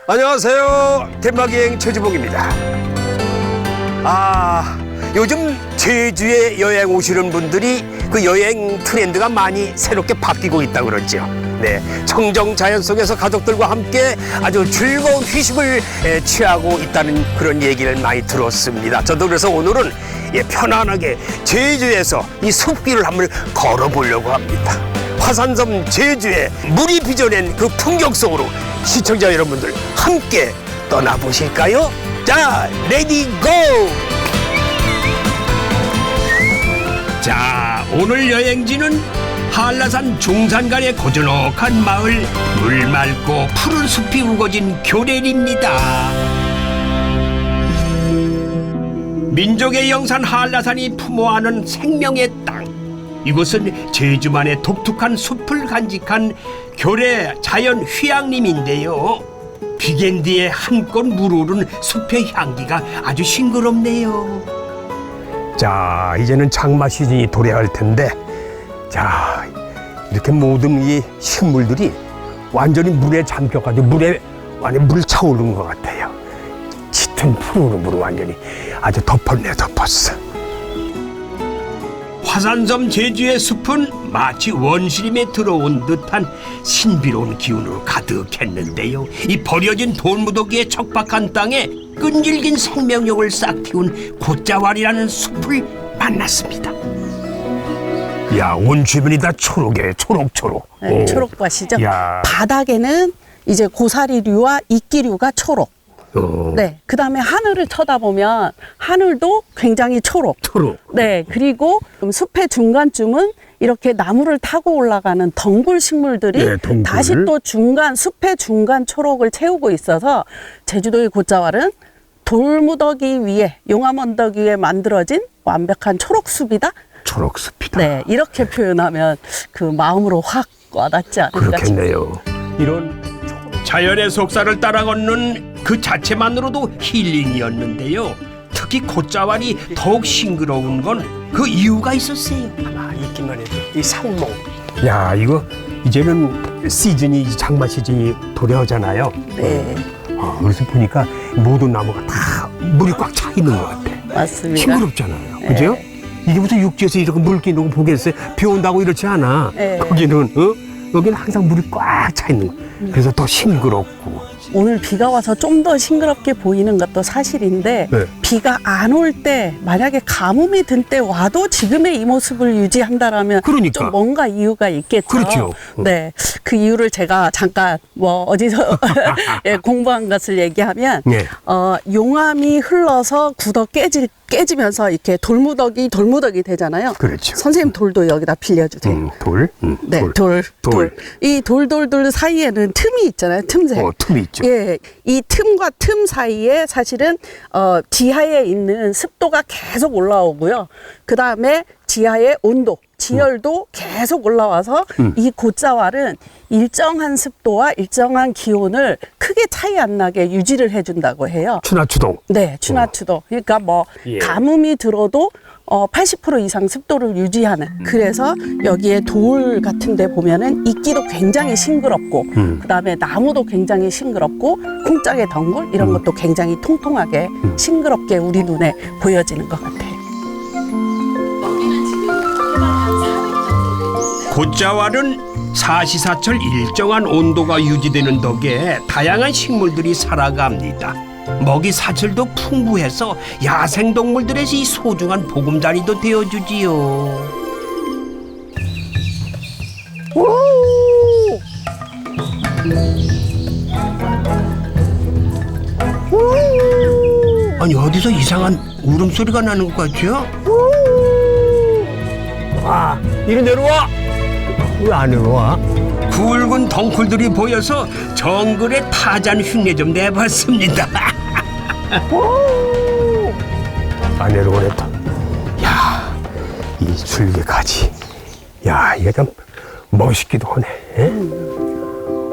안녕하세요. 대마기행 최주봉입니다. 요즘 제주에 여행 오시는 분들이 그 여행 트렌드가 많이 새롭게 바뀌고 있다고 그러죠. 네, 청정 자연 속에서 가족들과 함께 아주 즐거운 휴식을 취하고 있다는 그런 얘기를 많이 들었습니다. 저도 그래서 오늘은 편안하게 제주에서 이 숲길을 한번 걸어보려고 합니다. 화산섬 제주에 물이 빚어낸 그 풍경 속으로 시청자 여러분들 함께 떠나보실까요? 자, 레디 고! 자, 오늘 여행지는 한라산 중산간의 고즈넉한 마을, 물 맑고 푸른 숲이 우거진 교례리입니다. 민족의 영산 한라산이 품어하는 생명의 땅. 이곳은 제주만의 독특한 숲을 간직한 교례 자연 휴양림인데요. 비견 뒤에 한껏 물오른 숲의 향기가 아주 싱그럽네요. 자, 이제는 장마 시즌이 도래할 텐데, 자, 이렇게 모든 이 식물들이 완전히 물에 잠겨가지고 물에 완전히 물 차오르는 것 같아요. 짙은 푸르름으로 완전히 아주 덮었어. 화산섬 제주의 숲은 마치 원시림에 들어온 듯한 신비로운 기운으로 가득했는데요. 이 버려진 돌무더기의 척박한 땅에 끈질긴 생명력을 싹 틔운 곶자왈이라는 숲을 만났습니다. 야, 온 주변이 다 초록이에요. 초록. 네, 초록밭이죠. 바닥에는 이제 고사리류와 이끼류가 초록. 네, 그 다음에 하늘을 쳐다보면 하늘도 굉장히 초록. 네, 그리고 숲의 중간쯤은 이렇게 나무를 타고 올라가는 덩굴 식물들이 덩굴. 다시 또 숲의 중간 초록을 채우고 있어서 제주도의 곶자왈은 돌무더기 위에, 용암 언덕 위에 만들어진 완벽한 초록숲이다. 초록숲이다. 네, 이렇게 표현하면 그 마음으로 확 와닿지 않을까. 그렇겠네요. 이런 자연의 속살을 따라 걷는 그 자체만으로도 힐링이었는데요. 특히 곶자왈이 더욱 싱그러운 건 그 이유가 있었어요. 아마 있기만 해도 이 상몽. 야, 이거 이제는 시즌이 장마 시즌이 도래하잖아요. 네. 그래서 보니까 모든 나무가 다 물이 꽉 차 있는 것 같아. 맞습니다. 싱그럽잖아요. 네. 그죠? 이게 무슨 육지에서 이렇게 물기 있는 거 보겠어요? 비 온다고 이렇지 않아. 네. 거기는 여기는 항상 물이 꽉 차 있는 거. 그래서 더 싱그럽고. 오늘 비가 와서 좀 더 싱그럽게 보이는 것도 사실인데 네. 비가 안 올 때 만약에 가뭄이 든 때 와도 지금의 이 모습을 유지한다라면 그러니까. 좀 뭔가 이유가 있겠죠. 그렇죠. 네, 그 이유를 제가 잠깐 어디서 공부한 것을 얘기하면 네. 용암이 흘러서 굳어 깨지면서 이렇게 돌무더기 되잖아요. 그렇죠. 선생님 돌도 여기다 빌려주세요. 네, 돌. 이 돌 사이에는 틈이 있잖아요. 틈새. 틈이 있죠. 예, 이 틈과 틈 사이에 사실은 지하에 있는 습도가 계속 올라오고요. 그 다음에 지하의 온도, 지열도 계속 올라와서 이 곶자왈은 일정한 습도와 일정한 기온을 크게 차이 안 나게 유지를 해준다고 해요. 추나추동. 네, 추나추도. 그러니까 가뭄이 들어도 80% 이상 습도를 유지하는. 그래서 여기에 돌 같은 데 보면은 이끼도 굉장히 싱그럽고 그다음에 나무도 굉장히 싱그럽고 쿵짝의 덩굴 이런 것도 굉장히 통통하게 싱그럽게 우리 눈에 보여지는 것 같아요. 곶자왈은 사시사철 일정한 온도가 유지되는 덕에 다양한 식물들이 살아갑니다. 먹이 사슬도 풍부해서 야생동물들의 이 소중한 보금자리도 되어주지요. 아니, 어디서 이상한 울음소리가 나는 것 같죠? 이리 내려와! 왜 안 내려와? 굵은 덩굴들이 보여서 정글의 타잔 흉내 좀 내봤습니다. 안 내려오겠다. 야, 이 줄기가지. 야, 이게 참 멋있기도 하네.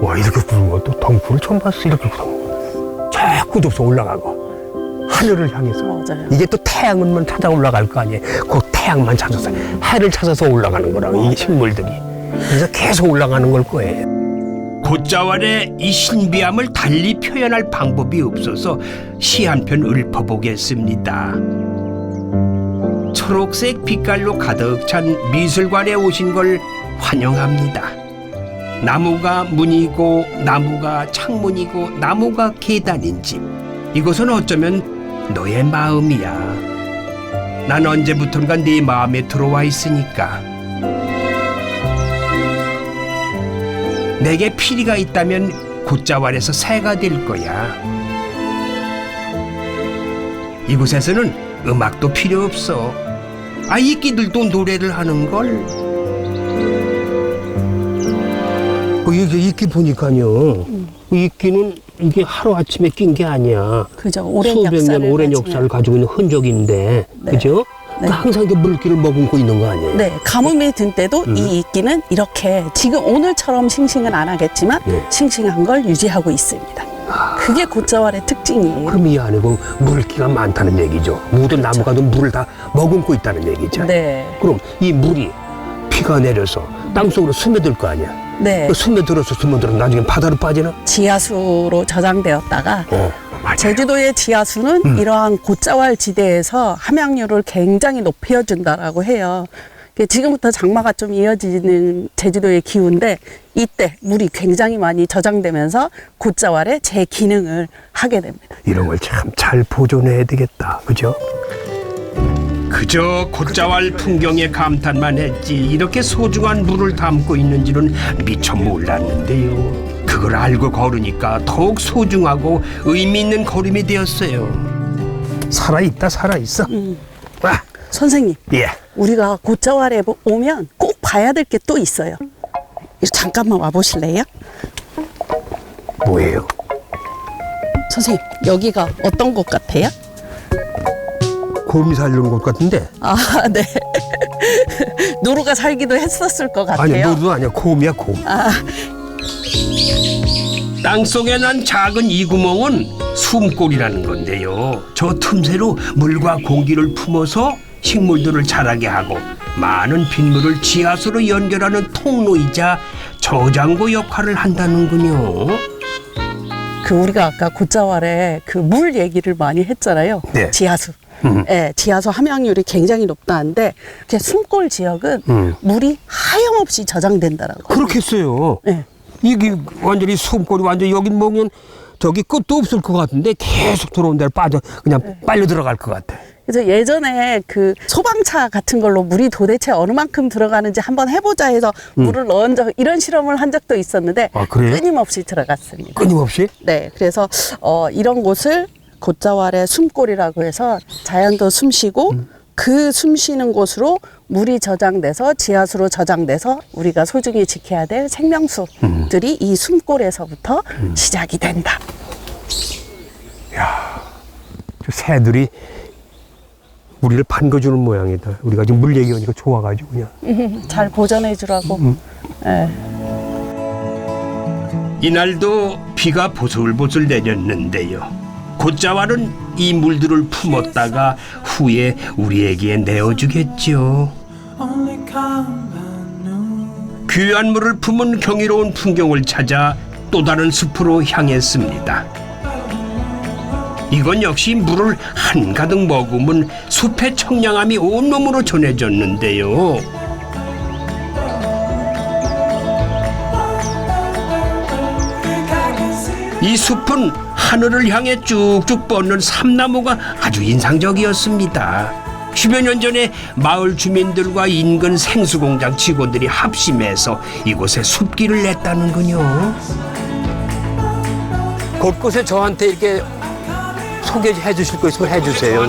와, 이렇게 굵은 것도 덩굴을 처음 봤어. 이렇게 굵은 거. 저 끝없어 올라가고 하늘을 향해서. 맞아요. 이게 또 태양만 찾아 올라갈 거 아니에요. 그 태양만 찾아서 해를 찾아서 올라가는 거라고 이 식물들이. 그래서 계속 올라가는 걸 거예요. 곶자왈의 이 신비함을 달리 표현할 방법이 없어서 시 한 편 읊어보겠습니다. 초록색 빛깔로 가득 찬 미술관에 오신 걸 환영합니다. 나무가 문이고 나무가 창문이고 나무가 계단인 집. 이곳은 어쩌면 너의 마음이야. 난 언제부턴가 네 마음에 들어와 있으니까. 내게 피리가 있다면 곶자왈에서 새가 될 거야. 이곳에서는 음악도 필요 없어. 이끼들도 노래를 하는걸. 이게 이끼 보니까요. 이끼는 이게 하루아침에 낀 게 아니야. 그죠. 오랜 수백 년 역사를 오랜 가지고. 역사를 가지고 있는 흔적인데, 네. 그죠? 네. 항상 그 물기를 머금고 있는 거 아니에요? 네, 가뭄이 든 때도 이 이끼는 이렇게 지금 오늘처럼 싱싱은 안 하겠지만 네. 싱싱한 걸 유지하고 있습니다. 그게 곶자왈의 특징이에요. 그럼 이 안에 그 물기가 많다는 얘기죠. 모든 나무가 그 물을 다 머금고 있다는 얘기죠. 네. 그럼 이 물이 비가 내려서 땅속으로 스며들 거 아니야? 네. 그 스며들어서 나중에 바다로 빠지나? 지하수로 저장되었다가 맞아요. 제주도의 지하수는 이러한 곶자왈 지대에서 함양률을 굉장히 높여준다라고 해요. 지금부터 장마가 좀 이어지는 제주도의 기후인데 이때 물이 굉장히 많이 저장되면서 곶자왈의 제 기능을 하게 됩니다. 이런 걸 참 잘 보존해야 되겠다. 그죠? 그저 곶자왈 풍경에 감탄만 했지 이렇게 소중한 물을 담고 있는지는 미처 몰랐는데요. 그걸 알고 걸으니까 더욱 소중하고 의미 있는 걸음이 되었어요. 살아있다 살아있어. 와. 선생님, 예. 우리가 곶자왈에 오면 꼭 봐야 될 게 또 있어요. 잠깐만 와보실래요? 뭐예요? 선생님, 여기가 어떤 곳 같아요? 곰이 살려는 곳 같은데? 아, 네. 노루가 살기도 했었을 것 같아요. 아니 노루도 아니야. 곰이야 곰. 땅속에 난 작은 이 구멍은 숨골이라는 건데요. 저 틈새로 물과 공기를 품어서 식물들을 자라게 하고 많은 빗물을 지하수로 연결하는 통로이자 저장고 역할을 한다는군요. 우리가 아까 곶자왈에 물 얘기를 많이 했잖아요. 네. 지하수. 네, 지하수 함양률이 굉장히 높다는데 이렇게 숨골 지역은 물이 하염없이 저장된다라고. 그렇겠어요. 네. 이게 완전히 숨골이 완전히 여긴 보면 저기 끝도 없을 것 같은데 계속 들어온 데를 그냥 빨려 들어갈 것 같아. 그래서 예전에 소방차 같은 걸로 물이 도대체 어느 만큼 들어가는지 한번 해보자 해서 물을 넣은 이런 실험을 한 적도 있었는데 그래요? 끊임없이 들어갔습니다. 끊임없이? 네, 그래서 이런 곳을 곶자왈의 숨골이라고 해서 자연도 숨쉬고 그 숨쉬는 곳으로 물이 저장돼서 지하수로 저장돼서 우리가 소중히 지켜야 될 생명수들이 이 숨골에서부터 시작이 된다. 야, 저 새들이 우리를 반겨주는 모양이다. 우리가 지금 물 얘기하니까 좋아가지고 그냥. 잘 보존해 주라고. 네. 이날도 비가 보슬보슬 내렸는데요. 곶자왈은 이 물들을 품었다가 후에 우리에게 내어주겠죠. 귀한 물을 품은 경이로운 풍경을 찾아 또 다른 숲으로 향했습니다. 이건 역시 물을 한가득 머금은 숲의 청량함이 온몸으로 전해졌는데요. 이 숲은 하늘을 향해 쭉쭉 뻗는 삼나무가 아주 인상적이었습니다. 10여 년 전에 마을 주민들과 인근 생수공장 직원들이 합심해서 이곳에 숲길을 냈다는군요. 곳곳에 저한테 이렇게 소개해 주실 거 있으면 해주세요.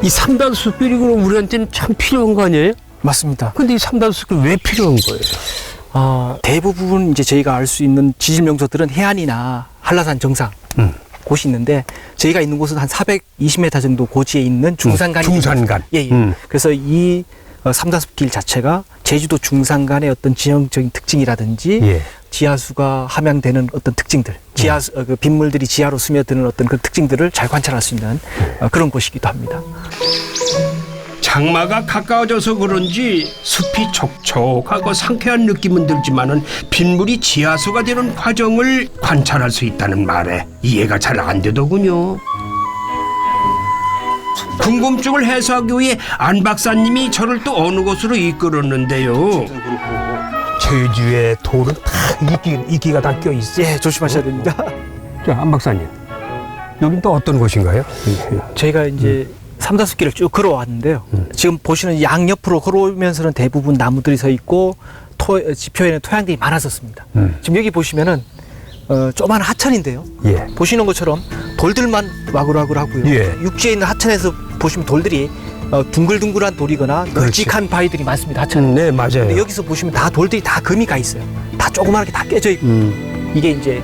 이 3단 숲길이 그럼 우리한테는 참 필요한 거 아니에요? 맞습니다. 근데 이 3단 숲길 왜 필요한 거예요? 대부분 이제 저희가 알 수 있는 지질 명소들은 해안이나 한라산 정상 곳이 있는데 저희가 있는 곳은 한 420m 정도 고지에 있는 중산간이 중산간. 예. 그래서 이 삼다숲길 자체가 제주도 중산간의 어떤 지형적인 특징이라든지 예. 지하수가 함양되는 어떤 특징들, 그 빗물들이 지하로 스며드는 어떤 그 특징들을 잘 관찰할 수 있는 그런 곳이기도 합니다. 장마가 가까워져서 그런지 숲이 촉촉하고 상쾌한 느낌은 들지만은 빗물이 지하수가 되는 과정을 관찰할 수 있다는 말에 이해가 잘 안 되더군요. 궁금증을 해소하기 위해 안 박사님이 저를 또 어느 곳으로 이끌었는데요. 제주의 돌은 다 이끼가 다 껴 있어. 예, 조심하셔야 됩니다. 자, 안 박사님, 여긴 또 어떤 곳인가요? 저희가 이제 삼다숲길을 쭉 걸어왔는데요. 지금 보시는 양옆으로 걸어오면서는 대부분 나무들이 서 있고 지표에는 토양들이 많았었습니다. 지금 여기 보시면은 조그만 하천인데요. 예. 보시는 것처럼 돌들만 와글와글하고요. 예. 육지에 있는 하천에서 보시면 돌들이 둥글둥글한 돌이거나 널찍한 바위들이 많습니다. 하천은. 네, 맞아요. 근데 여기서 보시면 다 돌들이 다 금이 가 있어요. 다 조그맣게 다 깨져 있고. 이게 이제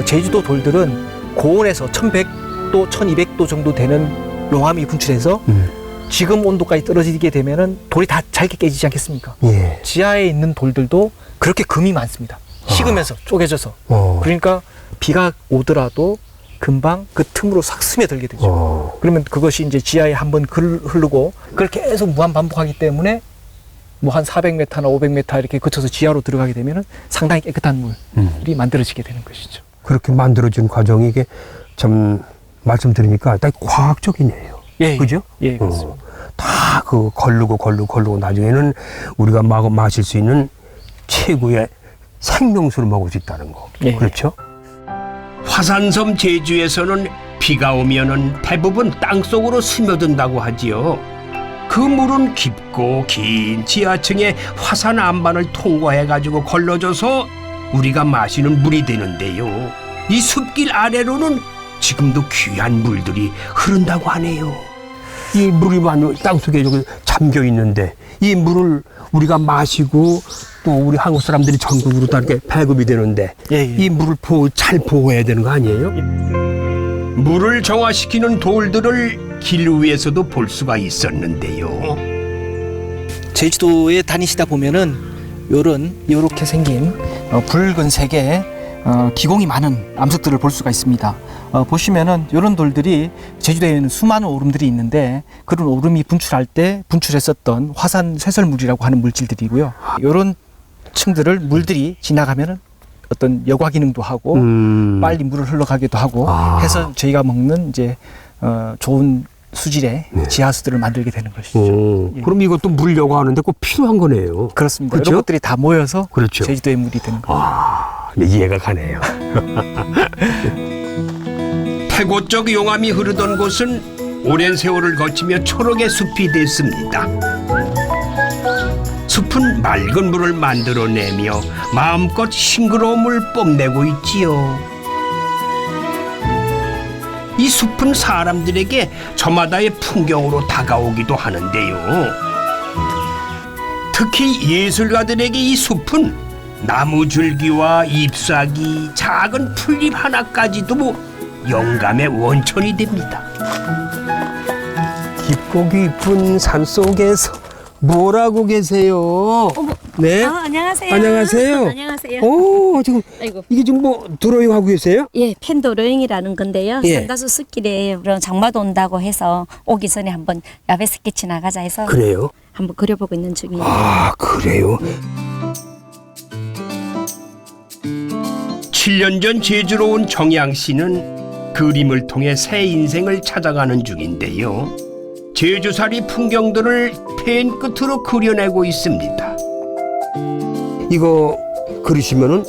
제주도 돌들은 고온에서 1100도, 1200도 정도 되는 용암이 분출해서 지금 온도까지 떨어지게 되면은 돌이 다 잘게 깨지지 않겠습니까? 예. 지하에 있는 돌들도 그렇게 금이 많습니다. 식으면서 쪼개져서. 그러니까 비가 오더라도 금방 그 틈으로 싹 스며들게 되죠. 그러면 그것이 이제 지하에 한번 흐르고 그걸 계속 무한 반복하기 때문에 뭐 한 400m나 500m 이렇게 거쳐서 지하로 들어가게 되면은 상당히 깨끗한 물이 만들어지게 되는 것이죠. 그렇게 만들어진 과정이 이게 참 말씀 들으니까 딱 과학적이네요. 예, 그죠? 예, 그렇습니다. 다 그 걸르고 나중에는 우리가 마실 수 있는 최고의 생명수를 먹을 수 있다는 거. 예. 그렇죠? 화산섬 제주에서는 비가 오면은 대부분 땅속으로 스며든다고 하지요. 그 물은 깊고 긴 지하층의 화산 안반을 통과해 가지고 걸러져서 우리가 마시는 물이 되는데요. 이 숲길 아래로는 지금도 귀한 물들이 흐른다고 하네요. 이 물이 땅속에 잠겨 있는데 이 물을 우리가 마시고 또 우리 한국 사람들이 전국으로 다 이렇게 배급이 되는데 이 물을 잘 보호해야 되는 거 아니에요? 물을 정화시키는 돌들을 길 위에서도 볼 수가 있었는데요. 제주도에 다니시다 보면은 요렇게 생긴 붉은색의 기공이 많은 암석들을 볼 수가 있습니다. 보시면은 이런 돌들이 제주도에는 수많은 오름들이 있는데 그런 오름이 분출할 때 분출했었던 화산 쇠설물이라고 하는 물질들이고요. 이런 층들을 물들이 지나가면은 어떤 여과 기능도 하고 빨리 물을 흘러가기도 하고 해서 저희가 먹는 이제 좋은 수질의 지하수들을 만들게 되는 것이죠. 예. 그럼 이것도 물 여과하는데 꼭 필요한 거네요. 그렇습니다. 그렇죠? 이런 것들이 다 모여서 그렇죠. 제주도의 물이 되는 거죠. 이해가 가네요. 태고적 용암이 흐르던 곳은 오랜 세월을 거치며 초록의 숲이 됐습니다. 숲은 맑은 물을 만들어내며 마음껏 싱그러움을 뽐내고 있지요. 이 숲은 사람들에게 저마다의 풍경으로 다가오기도 하는데요. 특히 예술가들에게 이 숲은 나무 줄기와 잎사귀, 작은 풀잎 하나까지도 영감의 원천이 됩니다. 깊고 깊은 산 속에서 뭘 하고 계세요? 어머. 네. 안녕하세요. 안녕하세요. 안녕하세요. 오, 지금 아이고. 이게 지금 뭐 드로잉 하고 계세요? 예, 펜도로잉이라는 건데요. 예. 산다수 숲길에 그런 장마도 온다고 해서 오기 전에 한번 야외 스케치 나가자 해서 그래요? 한번 그려보고 있는 중이에요. 아, 그래요? 7년 전 제주로 온 정양 씨는 그림을 통해 새 인생을 찾아가는 중인데요. 제주살이 풍경들을 펜 끝으로 그려내고 있습니다. 이거 그리시면은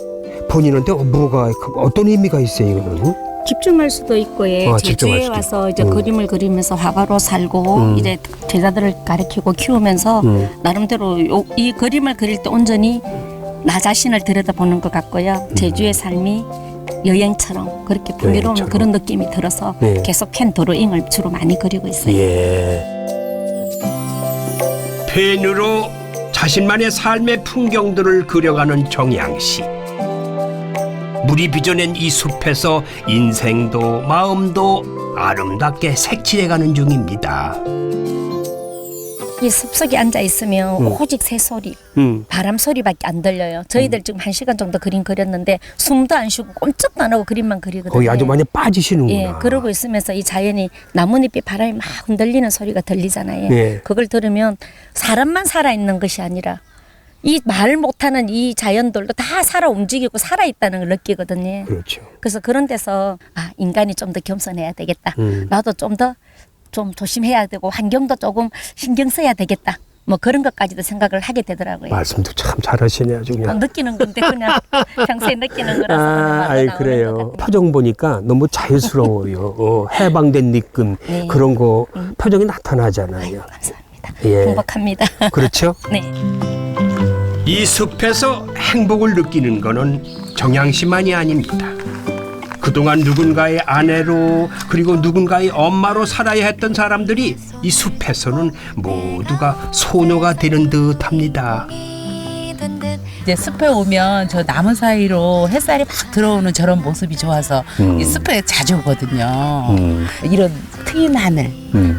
본인한테 뭐가 어떤 의미가 있어요, 이거는? 집중할 수도 있고, 예. 집중할 제주에 수도 와서 이제 있고. 그림을 그리면서 화가로 살고 이제 제자들을 가르치고 키우면서 나름대로 이 그림을 그릴 때 온전히 나 자신을 들여다보는 것 같고요. 제주의 삶이 여행처럼 그렇게 풍요로운 여행처럼. 그런 느낌이 들어서 네. 계속 펜도로잉을 주로 많이 그리고 있어요. 예. 펜으로 자신만의 삶의 풍경들을 그려가는 정양 씨. 물이 빚어낸 이 숲에서 인생도 마음도 아름답게 색칠해가는 중입니다. 이 숲속에 앉아 있으면 오직 새소리, 바람 소리밖에 안 들려요. 저희들 지금 1시간 정도 그림 그렸는데 숨도 안 쉬고 꼼짝도 안 하고 그림만 그리거든요. 거기 아주 많이 빠지시는구나. 예, 그러고 있으면서 이 자연이 나뭇잎이 바람이 막 흔들리는 소리가 들리잖아요. 예. 그걸 들으면 사람만 살아있는 것이 아니라 이 말 못하는 이 자연들도 다 살아 움직이고 살아있다는 걸 느끼거든요. 그렇죠. 그래서 그런 데서 아, 인간이 좀 더 겸손해야 되겠다. 나도 좀 더 좀 조심해야 되고 환경도 조금 신경 써야 되겠다. 뭐 그런 것까지도 생각을 하게 되더라고요. 말씀도 참 잘하시네 아주 그냥. 느끼는 건데 그냥 평소에 느끼는 거라서 아이 그래요. 표정 보니까 너무 자연스러워요. 해방된 느낌 네. 그런 거 표정이 나타나잖아요. 감사합니다. 예. 행복합니다. 그렇죠? 네. 이 숲에서 행복을 느끼는 거는 정양 씨만이 아닙니다. 그동안 누군가의 아내로 그리고 누군가의 엄마로 살아야 했던 사람들이 이 숲에서는 모두가 소녀가 되는 듯합니다. 이제 숲에 오면 저 나무 사이로 햇살이 막 들어오는 저런 모습이 좋아서 이 숲에 자주 오거든요. 이런 트인 하늘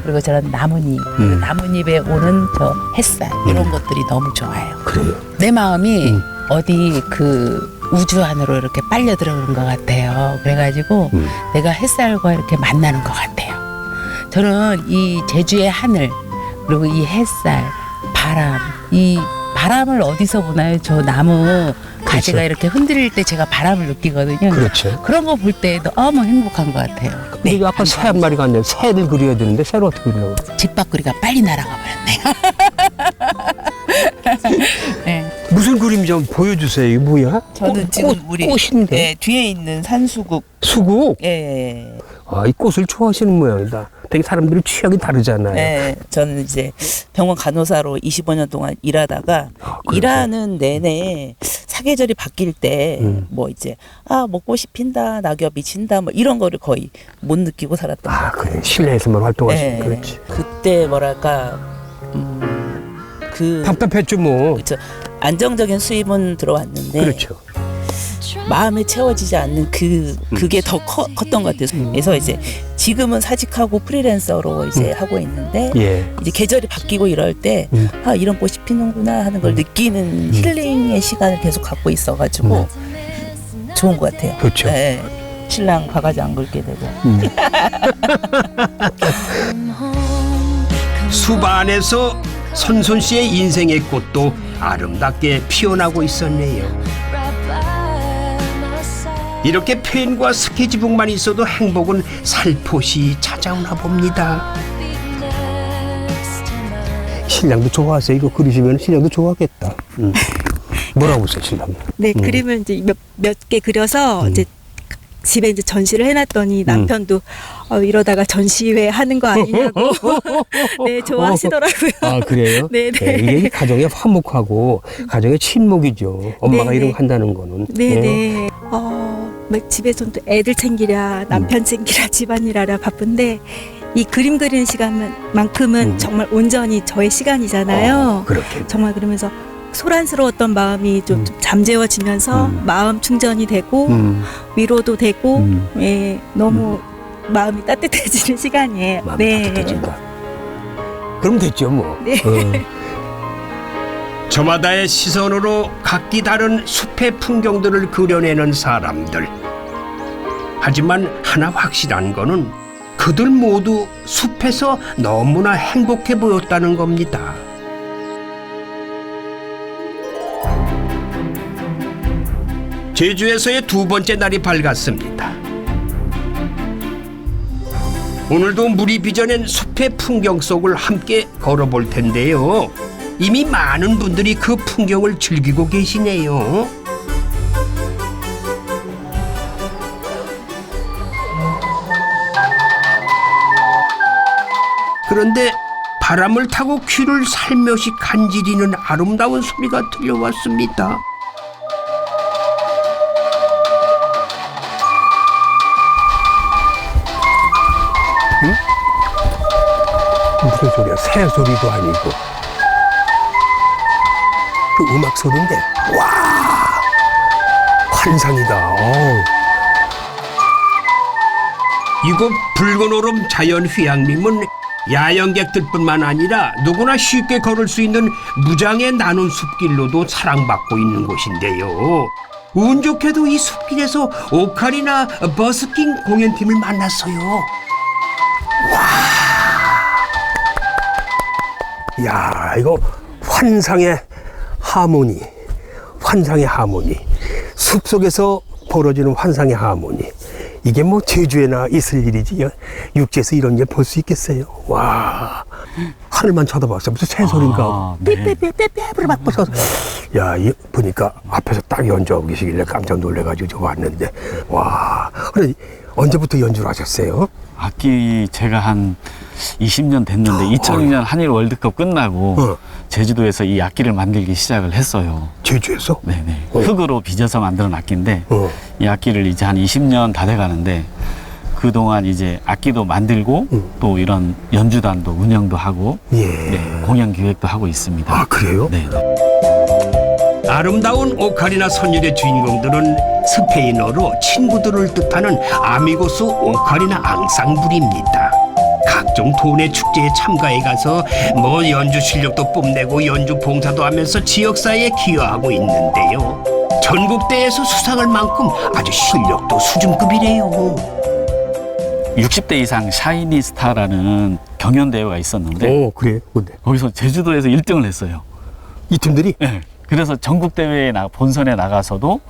그리고 저런 나뭇잎 그리고 나뭇잎에 오는 저 햇살 이런 것들이 너무 좋아요. 그래요. 내 마음이 어디 그 우주 안으로 이렇게 빨려 들어오는 것 같아요. 그래가지고 내가 햇살과 이렇게 만나는 것 같아요. 저는 이 제주의 하늘 그리고 이 햇살, 바람, 이 바람을 어디서 보나요? 저 나무 가지가 그렇죠. 이렇게 흔들릴 때 제가 바람을 느끼거든요. 그렇죠. 그런 거 볼 때 너무 행복한 것 같아요. 근데 이거 아까 새 한 마리가 왔네. 새를 그려야 되는데 새를 어떻게 그리려고? 집밥구리가 빨리 날아가 버렸네요. 네. 무슨 그림 좀 보여주세요. 이거 뭐야? 저는 지금 우리 꽃인데. 네, 뒤에 있는 산수국. 수국? 예. 아, 이 꽃을 좋아하시는 모양이다. 되게 사람들이 취향이 다르잖아요. 네, 저는 이제 병원 간호사로 25년 동안 일하다가 그래요? 일하는 내내 사계절이 바뀔 때 뭐 이제 아 먹고 싶힌다 낙엽이 진다 뭐 이런 거를 거의 못 느끼고 살았던 아, 것 같아요. 그래. 실내에서만 활동하시는 네, 그렇지. 그때 뭐랄까 그 답답했죠, 뭐. 그렇죠. 안정적인 수입은 들어왔는데 그렇죠. 마음에 채워지지 않는 그게 더 컸던 것 같아요. 그래서 이제 지금은 사직하고 프리랜서로 이제 하고 있는데 예. 이제 계절이 바뀌고 이럴 때 아, 이런 꽃이 피는구나 하는 걸 느끼는 힐링의 시간을 계속 갖고 있어가지고 좋은 것 같아요. 그렇죠. 네. 신랑 바가지 안 긁게 되고. 숲 안에서 선손 씨의 인생의 꽃도 아름답게 피어나고 있었네요. 이렇게 펜과 스케치북만 있어도 행복은 살포시 찾아오나 봅니다. 신랑도 좋아하세요. 이거 그리시면 신랑도 좋아하겠다. 뭐라고 했어요, 신랑? 네, 그림을 이제 몇 개 그려서 이제 집에 이제 전시를 해놨더니 남편도 이러다가 전시회 하는 거 아니냐고 네 좋아하시더라고요. 아, 그래요? 네네. 네, 이게 가정의 화목하고 가정의 친목이죠. 엄마가 네네. 이런 거 한다는 거는. 네네. 막 집에서는 또 애들 챙기랴 남편 챙기랴 집안일하랴 바쁜데 이 그림 그리는 시간만큼은 정말 온전히 저의 시간이잖아요. 그렇게. 정말 그러면서 소란스러웠던 마음이 좀 잠재워지면서 마음 충전이 되고 위로도 되고 예, 너무 마음이 따뜻해지는 시간이에요. 마음이 따뜻해진다. 그럼 됐죠, 뭐. 네. 저마다의 시선으로 각기 다른 숲의 풍경들을 그려내는 사람들. 하지만 하나 확실한 거는 그들 모두 숲에서 너무나 행복해 보였다는 겁니다. 제주에서의 두 번째 날이 밝았습니다. 오늘도 물이 빚어낸 숲의 풍경 속을 함께 걸어볼 텐데요. 이미 많은 분들이 그 풍경을 즐기고 계시네요. 그런데 바람을 타고 귀를 살며시 간지리는 아름다운 소리가 들려왔습니다. 무슨 소리야? 새 소리도 아니고. 그 음악 소리인데, 와, 환상이다. 이곳 붉은 오름 자연휴양림은 야영객들뿐만 아니라 누구나 쉽게 걸을 수 있는 무장의 나눈 숲길로도 사랑받고 있는 곳인데요. 운 좋게도 이 숲길에서 오카리나 버스킹 공연팀을 만났어요. 와, 야, 이거 환상의 하모니, 환상의 하모니, 숲속에서 벌어지는 환상의 하모니. 이게 뭐 제주에나 있을 일이지 육지에서 이런 일 볼 수 있겠어요. 와, 하늘만 쳐다봤어요. 무슨 새소리인가. 삐삐삐삐삐삐 막 부서서. 야, 이 보니까 앞에서 딱 연주하고 계시길래 깜짝 놀래가지고 저 왔는데, 와, 그래 언제부터 연주를 하셨어요? 악기 제가 한 20년 됐는데 2002년 한일 월드컵 끝나고 제주도에서 이 악기를 만들기 시작을 했어요. 제주에서? 네네. 흙으로 빚어서 만드는 악기인데 이 악기를 이제 한 20년 다 돼가는데 그동안 이제 악기도 만들고 또 이런 연주단도 운영도 하고 예. 네, 공연 기획도 하고 있습니다. 아, 그래요? 네. 아름다운 오카리나 선율의 주인공들은 스페인어로 친구들을 뜻하는 아미고스 오카리나 앙상블입니다. 각종 도내 축제에 참가해 가서 뭐 연주 실력도 뽐내고 연주 봉사도 하면서 지역사회에 기여하고 있는데요. 전국대회에서 수상할 만큼 아주 실력도 수준급이래요. 60대 이상 샤이니 스타라는 경연 대회가 있었는데 그래? 근데 거기서 제주도에서 1등을 했어요. 이 팀들이? 네. 그래서 전국 대회에 본선에 나가서도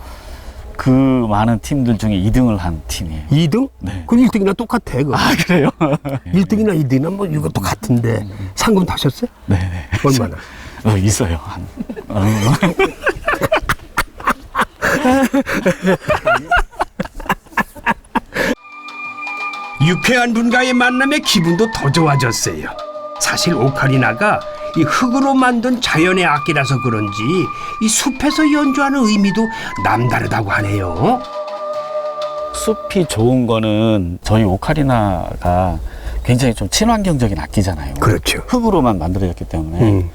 그 많은 팀들 중에 2등을 한 팀이에요. 2등? 네. 그럼 1등이나 똑같아. 그거. 아, 그래요? 1등이나 2등이나 뭐 이거 똑같은데 상금 타셨어요? 네네. 얼마나? 있어요. 한. 유쾌한 분과의 만남에 기분도 더 좋아졌어요. 사실 오카리나가 이 흙으로 만든 자연의 악기라서 그런지 이 숲에서 연주하는 의미도 남다르다고 하네요. 숲이 좋은 거는 저희 오카리나가 굉장히 좀 친환경적인 악기잖아요. 그렇죠. 흙으로만 만들어졌기 때문에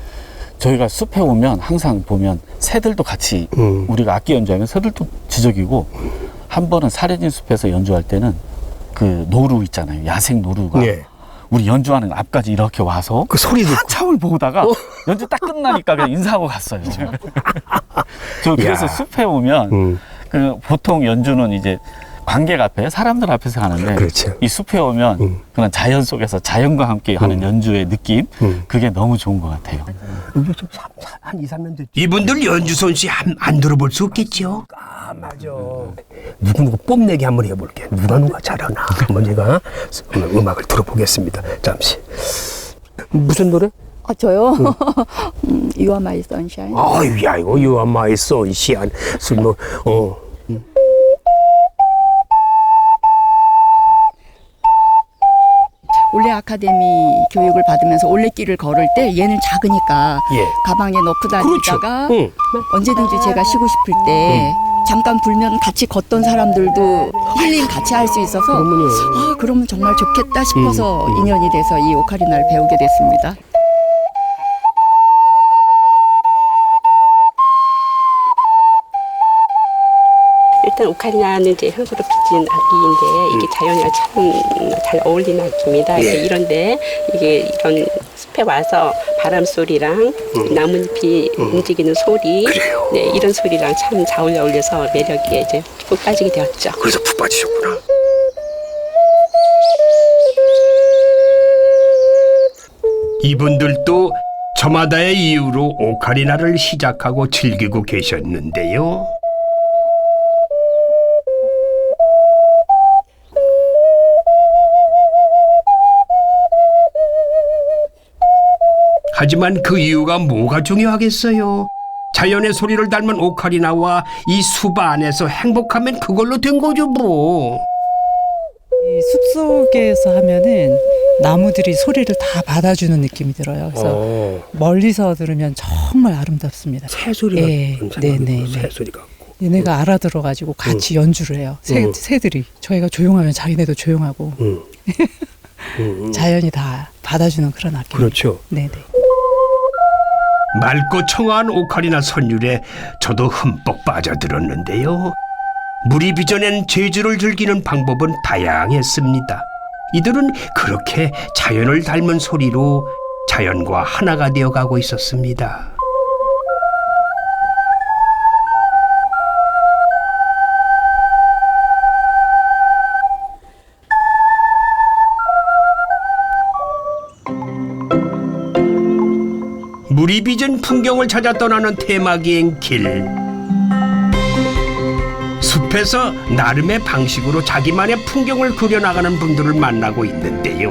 저희가 숲에 오면 항상 보면 새들도 같이 우리가 악기 연주하면 새들도 지저귀고 한 번은 사려진 숲에서 연주할 때는 그 노루 있잖아요. 야생 노루가 예. 우리 연주하는 앞까지 이렇게 와서 그 소리 듣고 한참을 보다가 연주 딱 끝나니까 그냥 인사하고 갔어요. 저 그래서 야. 숲에 오면 그 보통 연주는 이제 관객 앞에 사람들 앞에서 하는데 그렇죠. 이 숲에 오면 그런 자연 속에서 자연과 함께 하는 연주의 느낌 그게 너무 좋은 것 같아요. 이게 좀 한 2, 3년 됐죠. 이분들 연주 솜씨 안 들어볼 수 없겠죠? 아, 맞아. 누구 뽐내기 한번 해볼게. 누가 잘하나. 한번 제가 음악을 들어보겠습니다. 잠시. 무슨 노래? 저요? You are my sunshine. 아유, 야, 이거 You are my sunshine. 올레 아카데미 교육을 받으면서 올레길을 걸을 때 얘는 작으니까 예. 가방에 넣고 다니다가 그렇죠. 언제든지 제가 쉬고 싶을 때 잠깐 불면 같이 걷던 사람들도 힐링 같이 할 수 있어서 그러면요. 그러면 정말 좋겠다 싶어서 인연이 돼서 이 오카리나를 배우게 됐습니다. 일단 오카리나는 이제 흙으로 빚은 악기인데 이게 자연이랑 참 잘 어울리는 악기입니다. 예. 이런데 이게 이런 숲에 와서 바람 소리랑 나뭇잎이 움직이는 소리, 네, 이런 소리랑 참 잘 어울려서 매력에 이제 푹 빠지게 되었죠. 그래서 푹 빠지셨구나. 이분들도 저마다의 이유로 오카리나를 시작하고 즐기고 계셨는데요. 하지만 그 이유가 뭐가 중요하겠어요? 자연의 소리를 닮은 오카리나와 이 숲 안에서 행복하면 그걸로 된 거죠 뭐. 이 숲속에서 하면은 나무들이 소리를 다 받아주는 느낌이 들어요. 그래서 멀리서 들으면 정말 아름답습니다. 새소리가 예, 네네. 새소리 같고. 얘네가 알아들어가지고 같이 연주를 해요. 새들이 저희가 조용하면 자기네도 조용하고 자연이 다 받아주는 그런 악기. 그렇죠. 네네. 맑고 청아한 오카리나 선율에 저도 흠뻑 빠져들었는데요. 물이 빚어낸 제주를 즐기는 방법은 다양했습니다. 이들은 그렇게 자연을 닮은 소리로 자연과 하나가 되어가고 있었습니다. 물이 빚은 풍경을 찾아 떠나는 테마기행 길. 숲에서 나름의 방식으로 자기만의 풍경을 그려나가는 분들을 만나고 있는데요.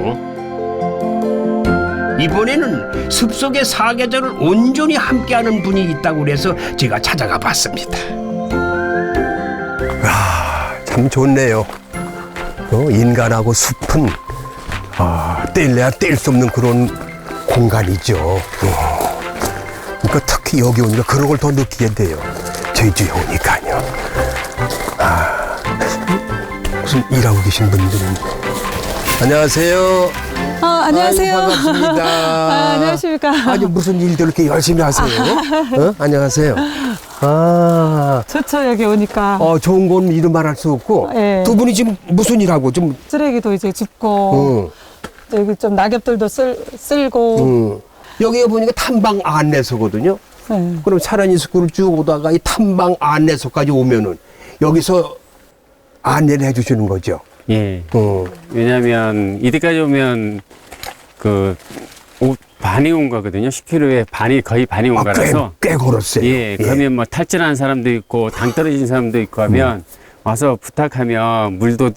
이번에는 숲속의 사계절을 온전히 함께하는 분이 있다고 그래서 제가 찾아가 봤습니다. 참 좋네요. 인간하고 숲은 뗄래야 뗄 수 없는 그런 공간이죠. 그러니까 특히 여기 오니까 그런 걸 더 느끼게 돼요. 제주에 오니까요. 무슨 일하고 계신 분들은. 안녕하세요. 안녕하세요. 아유, 반갑습니다. 안녕하십니까. 아니 무슨 일들 이렇게 열심히 하세요? 안녕하세요. 좋죠, 여기 오니까. 좋은 건 이름 말할 수 없고. 예. 두 분이 지금 무슨 일하고 좀. 쓰레기도 이제 줍고, 여기 좀 낙엽들도 쓸고. 여기 보니까 탐방 안내소거든요. 네. 그럼 사랑이 숲을 쭉 오다가 이 탐방 안내소까지 오면은 여기서 안내를 해주시는 거죠. 예. 왜냐하면 이때까지 오면 반이 온 거거든요. 10km에 거의 반이 온 거라서. 꽤 걸었어요. 예. 그러면 뭐 탈진한 사람도 있고 당 떨어진 사람도 있고 하면 와서 부탁하면 물도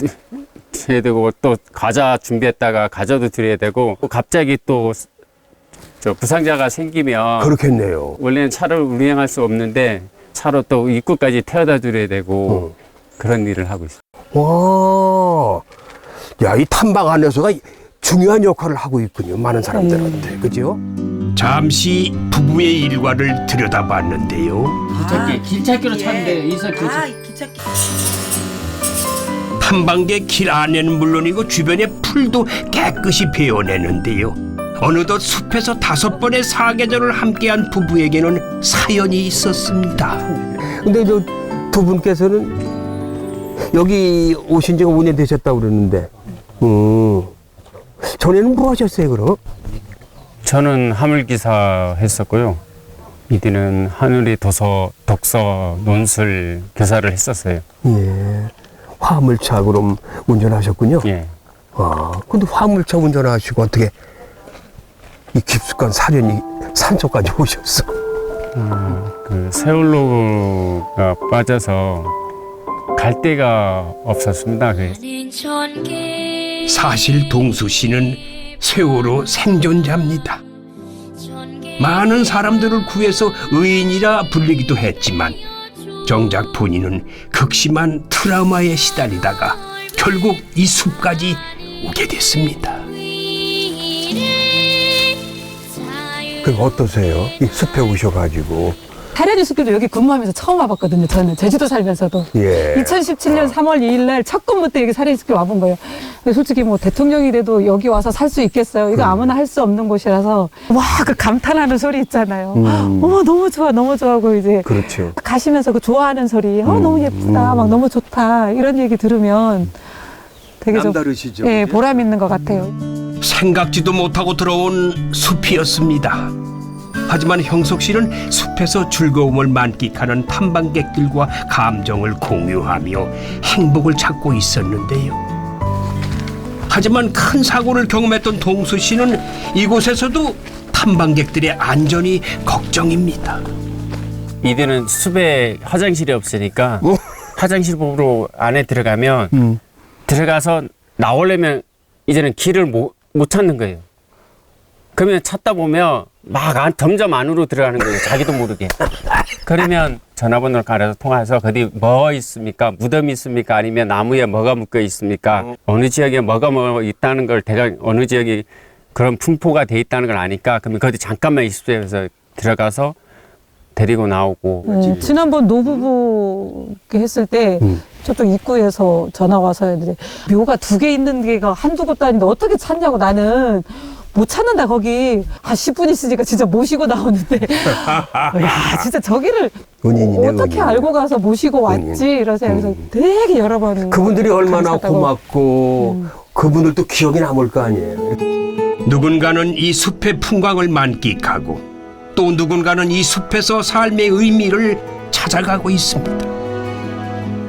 드려야 되고 또 과자 준비했다가 과자도 드려야 되고 갑자기 또 부상자가 생기면 그렇겠네요. 원래는 차를 운행할 수 없는데 차로 또 입구까지 태워다 드려야 되고 그런 일을 하고 있어요. 와, 야, 이 탐방 안내소가 중요한 역할을 하고 있군요. 많은 사람들한테, 그죠? 잠시 부부의 일과를 들여다봤는데요. 길찾기로 찾는데 탐방객 길 안에는 물론이고 주변의 풀도 깨끗이 베어내는데요. 어느덧 숲에서 5번의 사계절을 함께한 부부에게는 사연이 있었습니다. 근데 저 두 분께서는 여기 오신 지가 5년 되셨다고 그러는데, 전에는 뭐 하셨어요, 그럼? 저는 화물기사 했었고요. 이들은 하늘의 독서, 논술 교사를 했었어요. 예. 화물차 그럼 운전하셨군요? 예. 근데 화물차 운전하시고 어떻게 이 깊숙한 사련이 산속까지 오셨어? 세월로가 빠져서 갈 데가 없었습니다. 사실 동수 씨는 세월호 생존자입니다. 많은 사람들을 구해서 의인이라 불리기도 했지만 정작 본인은 극심한 트라우마에 시달리다가 결국 이 숲까지 오게 됐습니다. 그럼 어떠세요? 이 숲에 오셔가지고. 사려니 숲길도 여기 근무하면서 처음 와봤거든요. 저는 제주도 살면서도. 예. 2017년 3월 2일 날 첫 근무 때 여기 사려니 숲길 와본 거예요. 근데 솔직히 뭐 대통령이 돼도 여기 와서 살 수 있겠어요. 이거 아무나 할 수 없는 곳이라서 와, 그 감탄하는 소리 있잖아요. 너무 좋아, 너무 좋아하고 이제. 그렇죠. 가시면서 그 좋아하는 소리, 너무 예쁘다, 막 너무 좋다 이런 얘기 들으면 되게 좀 남다르시죠? 예, 보람 있는 것 같아요. 생각지도 못하고 들어온 숲이었습니다. 하지만 형석 씨는 숲에서 즐거움을 만끽하는 탐방객들과 감정을 공유하며 행복을 찾고 있었는데요. 하지만 큰 사고를 경험했던 동수 씨는 이곳에서도 탐방객들의 안전이 걱정입니다. 이들은 숲에 화장실이 없으니까 화장실 보러 안에 들어가면 들어가서 나오려면 이제는 길을 못 찾는 거예요. 그러면 찾다 보면 점점 안으로 들어가는 거예요. 자기도 모르게. 그러면 전화번호를 갈아서 통화해서 어디 뭐 있습니까? 무덤이 있습니까? 아니면 나무에 뭐가 묶여 있습니까? 어느 지역에 뭐가 있다는 걸 대강 어느 지역이 그런 분포가 돼 있다는 걸 아니까 그러면 거기 잠깐만 있으세요. 해서 들어가서 데리고 나오고. 지난번 노부부 했을 때 저쪽 입구에서 전화 와서 했는데 묘가 2개 있는 게가 한두 곳도 아닌데 어떻게 찾냐고 나는 못 찾는다 거기 한 10분 있으니까 진짜 모시고 나오는데 야 진짜 저기를 은인이네, 어떻게 은인. 알고 가서 모시고 왔지 이런 생각에서 되게 여러 번 그분들이 얼마나 감사하다고. 고맙고 그분들도 기억이 남을 거 아니에요. 누군가는 이 숲의 풍광을 만끽하고 또 누군가는 이 숲에서 삶의 의미를 찾아가고 있습니다.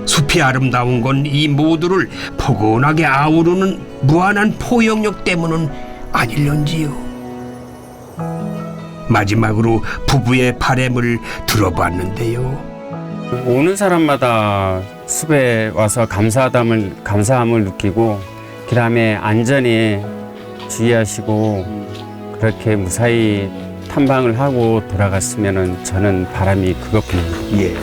숲이 아름다운 건 이 모두를 포근하게 아우르는 무한한 포용력 때문은 아닐런지요. 마지막으로 부부의 바람을 들어봤는데요. 오는 사람마다 숲에 와서 감사함을 느끼고 그다음에 안전에 주의하시고 그렇게 무사히 탐방을 하고 돌아갔으면은 저는 바람이 그것뿐입니다. 예.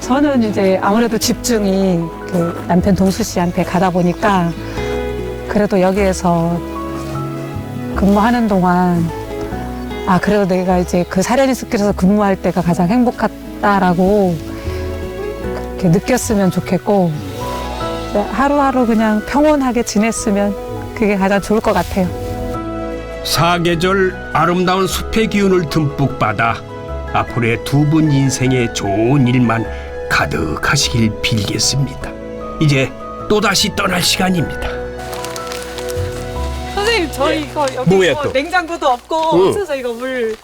저는 이제 아무래도 집중이 그 남편 동수 씨한테 가다 보니까 그래도 여기에서 근무하는 동안 아 그래도 내가 이제 그 사려니 숲길에서 근무할 때가 가장 행복하다라고 그렇게 느꼈으면 좋겠고 하루하루 그냥 평온하게 지냈으면 그게 가장 좋을 것 같아요. 사계절 아름다운 숲의 기운을 듬뿍 받아 앞으로의 두 분 인생에 좋은 일만 가득하시길 빌겠습니다. 이제 또다시 떠날 시간입니다. 선생님 저희 이거 여기 뭐야, 뭐 또? 냉장고도 없고 응. 없어서 이거 물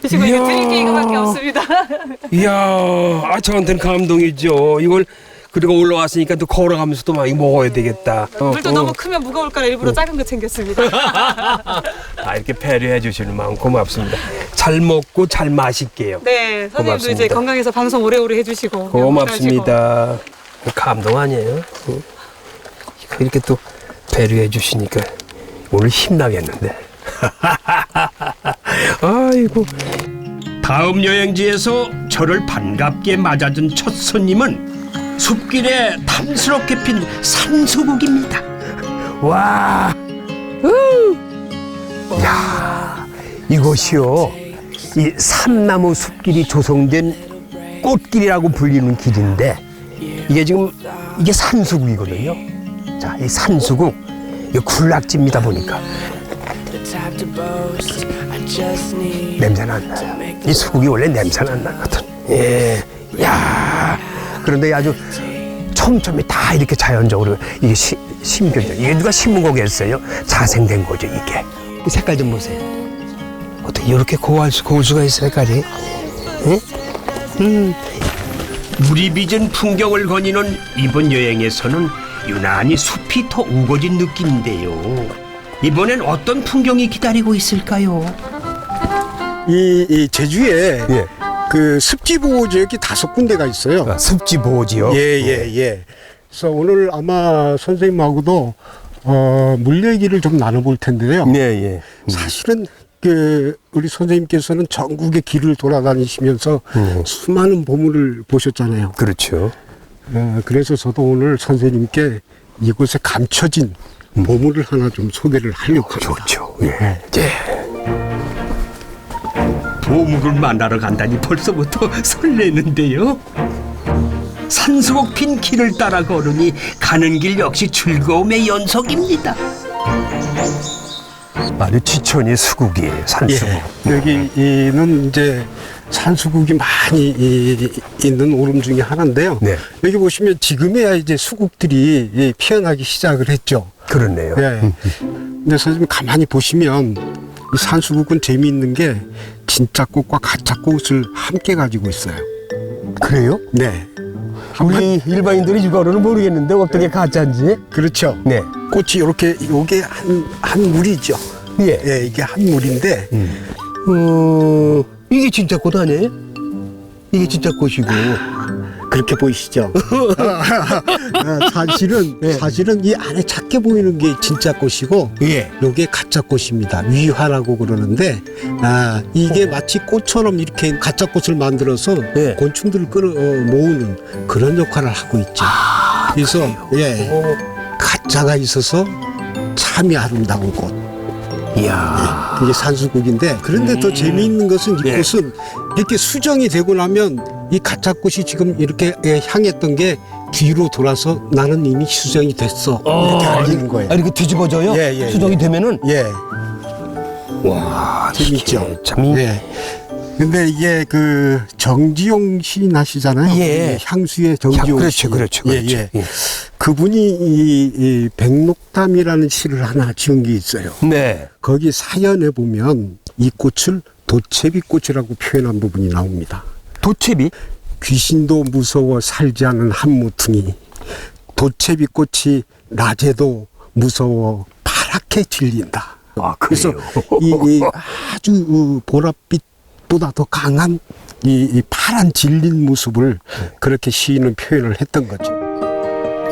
드시고 이거 드릴 게 이거밖에 없습니다. 이야, 저한테는 감동이죠. 이걸 그리고 올라왔으니까 또 걸어가면서 또 많이 먹어야 되겠다. 물도 너무 크면 무거울까라 일부러 작은 거 챙겼습니다. 이렇게 배려해 주시는 마음 고맙습니다. 잘 먹고 잘 마실게요. 네, 선생님도 고맙습니다. 이제 건강해서 방송 오래오래 해주시고 고맙습니다. 감동 아니에요? 이렇게 또 배려해 주시니까 오늘 힘나겠는데. 아이고. 다음 여행지에서 저를 반갑게 맞아준 첫 손님은 숲길에 탐스럽게 핀 산수국입니다. 와, 야, 이곳이요, 이 삼나무 숲길이 조성된 꽃길이라고 불리는 길인데 이게 지금 이게 산수국이거든요. 자, 이 산수국, 이 군락지입니다 보니까 냄새는 안 나요. 이 수국이 원래 냄새는 안 나거든. 예, 야. 그런데 아주 촘촘히 다 이렇게 자연적으로 이게 심겨져. 이게 누가 심은 거겠어요? 자생된 거죠, 이게. 이 색깔 좀 보세요. 어떻게 이렇게 고울 수가 있어, 색깔이? 응? 물이 빚은 풍경을 거니는 이번 여행에서는 유난히 숲이 더 우거진 느낌인데요. 이번엔 어떤 풍경이 기다리고 있을까요? 이 제주에 예. 그 습지 보호 지역이 5군데가 있어요. 습지 보호 지역? 예. 그래서 오늘 아마 선생님하고도 물 얘기를 좀 나눠볼 텐데요. 예. 사실은 그 우리 선생님께서는 전국의 길을 돌아다니시면서 수많은 보물을 보셨잖아요. 그렇죠. 그래서 저도 오늘 선생님께 이곳에 감춰진 보물을 하나 좀 소개를 하려고 합니다. 좋죠. 예. 보물을 만나러 간다니 벌써부터 설레는데요. 산수국 핀 길을 따라 걸으니 가는 길 역시 즐거움의 연속입니다. 아주 지천이 수국이에요, 산수국. 예. 여기는 이제 산수국이 많이 있는 오름 중에 하나인데요. 네. 여기 보시면 지금에야 이제 수국들이 피어나기 시작을 했죠. 그렇네요. 예. 근데 선생님 가만히 보시면 이 산수국은 재미있는 게 진짜 꽃과 가짜 꽃을 함께 가지고 있어요. 그래요? 네. 우리 일반인들이 이거는 모르겠는데 어떻게 가짜인지. 그렇죠. 네. 꽃이 이렇게 요게 한 물이죠. 예. 이게 한 물인데 이게 진짜 꽃 아니에요? 이게 진짜 꽃이고. 그렇게 보이시죠? 사실은 이 안에 작게 보이는 게 진짜 꽃이고, 요게 가짜 꽃입니다. 위화라고 그러는데, 이게 마치 꽃처럼 이렇게 가짜 꽃을 만들어서 곤충들을 모으는 그런 역할을 하고 있죠. 그래서 가짜가 있어서 참이 아름다운 꽃. 이야. 그게 산수국인데, 그런데 더 재미있는 것은 이 꽃은 이렇게 수정이 되고 나면 이 가짜 꽃이 지금 이렇게 향했던 게 뒤로 돌아서 나는 이미 수정이 됐어. 이렇게 알리는 거예요. 이렇게 뒤집어져요? 수정이 되면은? 와, 재밌죠. 참. 예. 근데 이게 그 정지용 시인 하시잖아요. 예. 향수의 정지용 그렇죠, 시인. 그렇죠, 그렇죠. 예, 예. 예. 그분이 이 백록담이라는 시를 하나 지은 게 있어요. 네. 거기 사연에 보면 이 꽃을 도채비꽃이라고 표현한 부분이 나옵니다. 도채비? 귀신도 무서워 살지 않은 한무퉁이 도채비꽃이 낮에도 무서워 파랗게 질린다. 아, 그래서 이 아주 보랏빛보다 더 강한 이 파란 질린 모습을 그렇게 시인은 표현을 했던 거죠.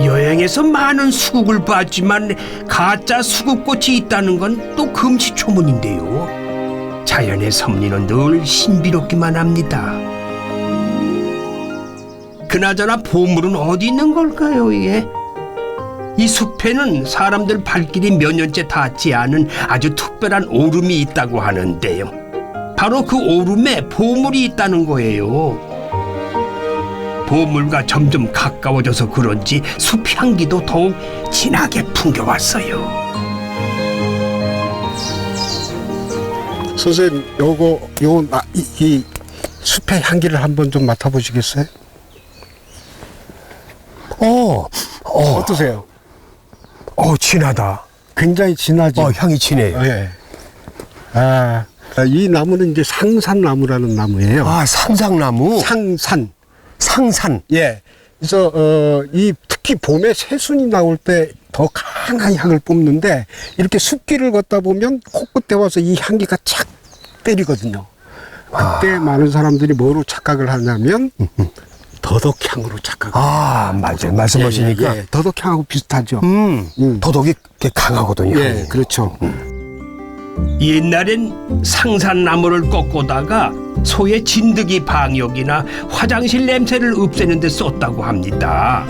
여행에서 많은 수국을 봤지만 가짜 수국꽃이 있다는 건 또 금시초문인데요. 자연의 섭리는 늘 신비롭기만 합니다. 그나저나 보물은 어디 있는 걸까요, 이게? 이 숲에는 사람들 발길이 몇 년째 닿지 않은 아주 특별한 오름이 있다고 하는데요. 바로 그 오름에 보물이 있다는 거예요. 보물과 점점 가까워져서 그런지 숲 향기도 더욱 진하게 풍겨왔어요. 선생님, 이 숲의 향기를 한번 좀 맡아보시겠어요? 어떠세요? 진하다. 굉장히 진하죠. 향이 진해요. 예. 이 나무는 이제 상산나무라는 나무예요. 상상나무? 상산. 예. 그래서 이 특히 봄에 새순이 나올 때 더 강한 향을 뿜는데 이렇게 숲길을 걷다 보면 코끝에 와서 이 향기가 착 때리거든요. 그때 많은 사람들이 뭐로 착각을 하냐면 더덕향으로 착각을. 맞아요. 말씀하시니까. 예. 더덕향하고 비슷하죠. 더덕이 꽤 강하거든요. 예, 그렇죠. 옛날엔 상산나무를 꺾고다가 소의 진드기 방역이나 화장실 냄새를 없애는 데 썼다고 합니다.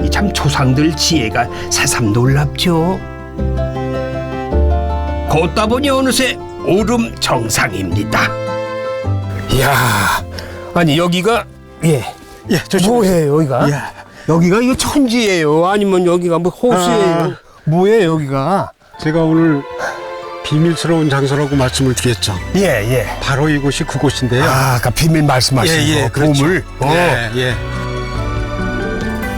이 참 조상들 지혜가 새삼 놀랍죠. 걷다 보니 어느새 오름 정상입니다. 이야, 아니 여기가 뭐예요 여기가? 여기가 이거 천지예요? 아니면 여기가 뭐 호수예요? 뭐예요 여기가? 제가 오늘 비밀스러운 장소라고 말씀을 드렸죠. 예. 바로 이곳이 그곳인데요. 아까 비밀 말씀하신 거, 그렇죠. 보물. 예.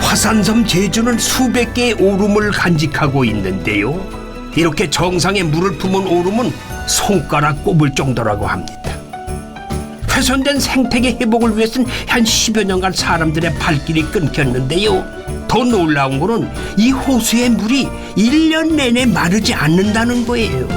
화산섬 제주는 수백 개의 오름을 간직하고 있는데요. 이렇게 정상에 물을 품은 오름은 손가락 꼽을 정도라고 합니다. 훼손된 생태계 회복을 위해서는 한 10여 년간 사람들의 발길이 끊겼는데요. 더 놀라운 거는 이 호수의 물이 1년 내내 마르지 않는다는 거예요.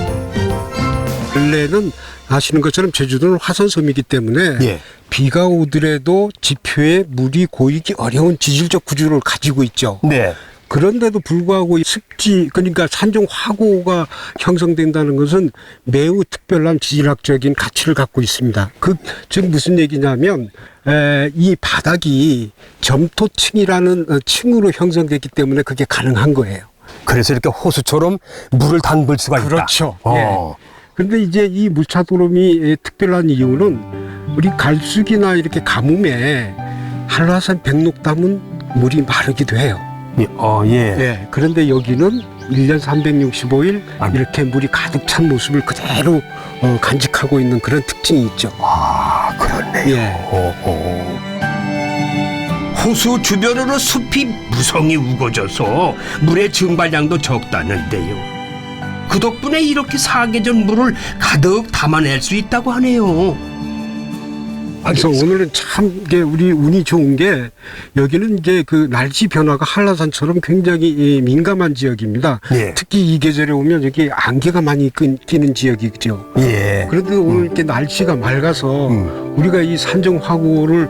원래는 아시는 것처럼 제주도는 화산섬이기 때문에 비가 오더라도 지표에 물이 고이기 어려운 지질적 구조를 가지고 있죠. 네. 그런데도 불구하고 습지, 그러니까 산중 화고가 형성된다는 것은 매우 특별한 지질학적인 가치를 갖고 있습니다. 즉 무슨 얘기냐면 이 바닥이 점토층이라는 층으로 형성됐기 때문에 그게 가능한 거예요. 그래서 이렇게 호수처럼 물을 담글 수가 있다. 그렇죠. 그런데 이제 이 물차도름이 특별한 이유는 우리 갈수기나 이렇게 가뭄에 한라산 백록담은 물이 마르기도 해요. 그런데 여기는 1년 365일 이렇게 물이 가득 찬 모습을 그대로 간직하고 있는 그런 특징이 있죠. 그렇네요. 호수 주변으로 숲이 무성히 우거져서 물의 증발량도 적다는데요. 그 덕분에 이렇게 사계절 물을 가득 담아낼 수 있다고 하네요. 그래서 오늘은 참 우리 운이 좋은 게 여기는 이제 그 날씨 변화가 한라산처럼 굉장히 민감한 지역입니다. 특히 이 계절에 오면 여기 안개가 많이 끼는 지역이죠. 그런데 오늘 이렇게 날씨가 맑아서 우리가 이 산정 화고를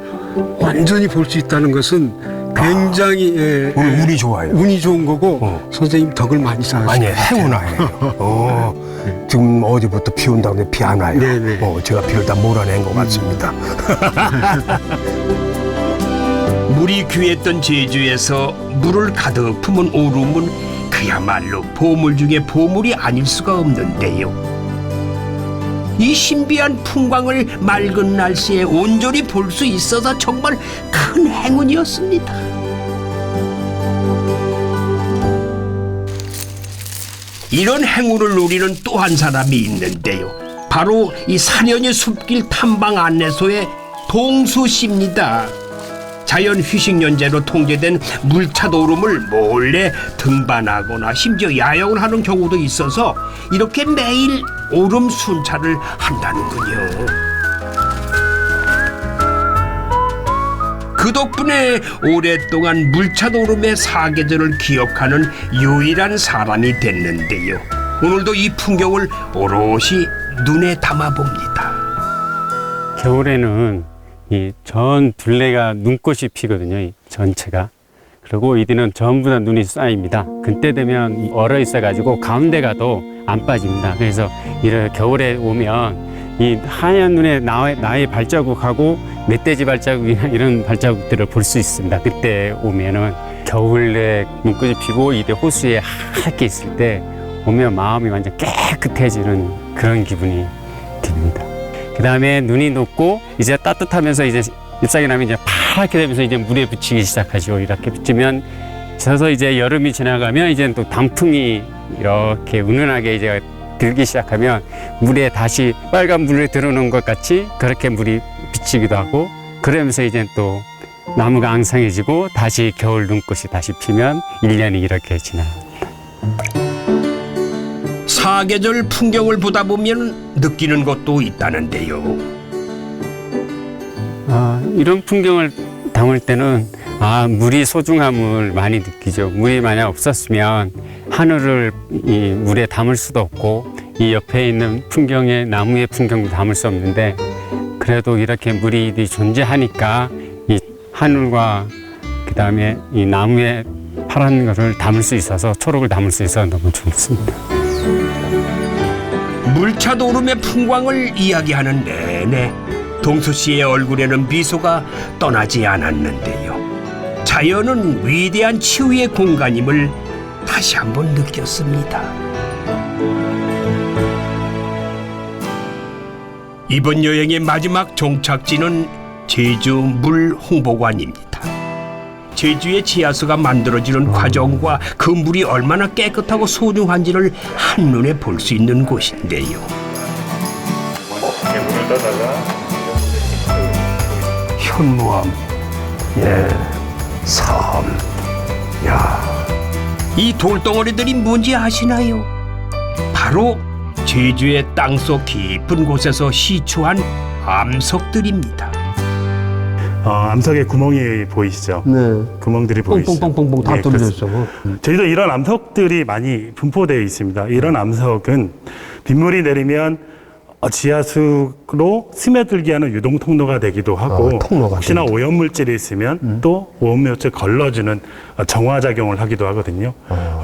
완전히 볼 수 있다는 것은 굉장히 오늘 운이 좋아요. 운이 좋은 거고 선생님 덕을 많이 쌓으셨어요. 아니 행운아예요. 지금 어제부터 비 온다고 했는데 비 안 와요. 제가 비를 다 몰아낸 것 같습니다. 물이 귀했던 제주에서 물을 가득 품은 오름은 그야말로 보물 중에 보물이 아닐 수가 없는데요. 이 신비한 풍광을 맑은 날씨에 온전히 볼 수 있어서 정말 큰 행운이었습니다. 이런 행운을 노리는 또 한 사람이 있는데요. 바로 이 사려니 숲길 탐방 안내소의 동수 씨입니다. 자연 휴식 연재로 통제된 물차도 오름을 몰래 등반하거나 심지어 야영을 하는 경우도 있어서 이렇게 매일 오름 순찰을 한다는군요. 그 덕분에 오랫동안 물차도 오름의 사계절을 기억하는 유일한 사람이 됐는데요. 오늘도 이 풍경을 오롯이 눈에 담아봅니다. 겨울에는 이 전 둘레가 눈꽃이 피거든요. 이 전체가. 그리고 이들은 전부 다 눈이 쌓입니다. 그때 되면 얼어 있어가지고 가운데 가도 안 빠집니다. 그래서 이런 겨울에 오면 이 하얀 눈에 나의 발자국하고 멧돼지 발자국이나 이런 발자국들을 볼 수 있습니다. 그때 오면은 겨울에 눈꽃이 피고 이때 호수에 하얗게 있을 때 오면 마음이 완전 깨끗해지는 그런 기분이 듭니다. 그 다음에 눈이 녹고 이제 따뜻하면서 이제 잎사귀 나면 이제 파랗게 되면서 이제 물에 붙이기 시작하죠. 이렇게 붙이면 져서 이제 여름이 지나가면 이제 또 단풍이 이렇게 은은하게 이제 들기 시작하면 물에 다시 빨간 물에 들어오는 것 같이 그렇게 물이 비치기도 하고 그러면서 이제 또 나무가 앙상해지고 다시 겨울 눈꽃이 다시 피면 1년이 이렇게 지나요. 사계절 풍경을 보다 보면 느끼는 것도 있다는데요. 이런 풍경을 담을 때는 물이 소중함을 많이 느끼죠. 물이 만약 없었으면 하늘을 이 물에 담을 수도 없고 이 옆에 있는 풍경에 나무의 풍경도 담을 수 없는데 그래도 이렇게 물이 존재하니까 이 하늘과 그다음에 이 나무의 파란 것을 담을 수 있어서 초록을 담을 수 있어서 너무 좋습니다. 물차도 오름의 풍광을 이야기하는 내내 동수 씨의 얼굴에는 미소가 떠나지 않았는데요. 자연은 위대한 치유의 공간임을 다시 한번 느꼈습니다. 이번 여행의 마지막 종착지는 제주 물홍보관입니다. 제주의 지하수가 만들어지는 과정과 그 물이 얼마나 깨끗하고 소중한지를 한눈에 볼 수 있는 곳인데요. 현무암, 섬, 이 돌덩어리들이 뭔지 아시나요? 바로 제주의 땅속 깊은 곳에서 시추한 암석들입니다. 암석에 구멍이 보이시죠? 네. 구멍들이 보이시죠? 뻥뻥뻥뻥 다 뚫어져 있어. 제주도 이런 암석들이 많이 분포되어 있습니다. 이런 암석은 빗물이 내리면 지하수로 스며들게 하는 유동 통로가 되기도 하고 혹시나 오염물질이 있으면 또 오염물질 걸러주는 정화작용을 하기도 하거든요.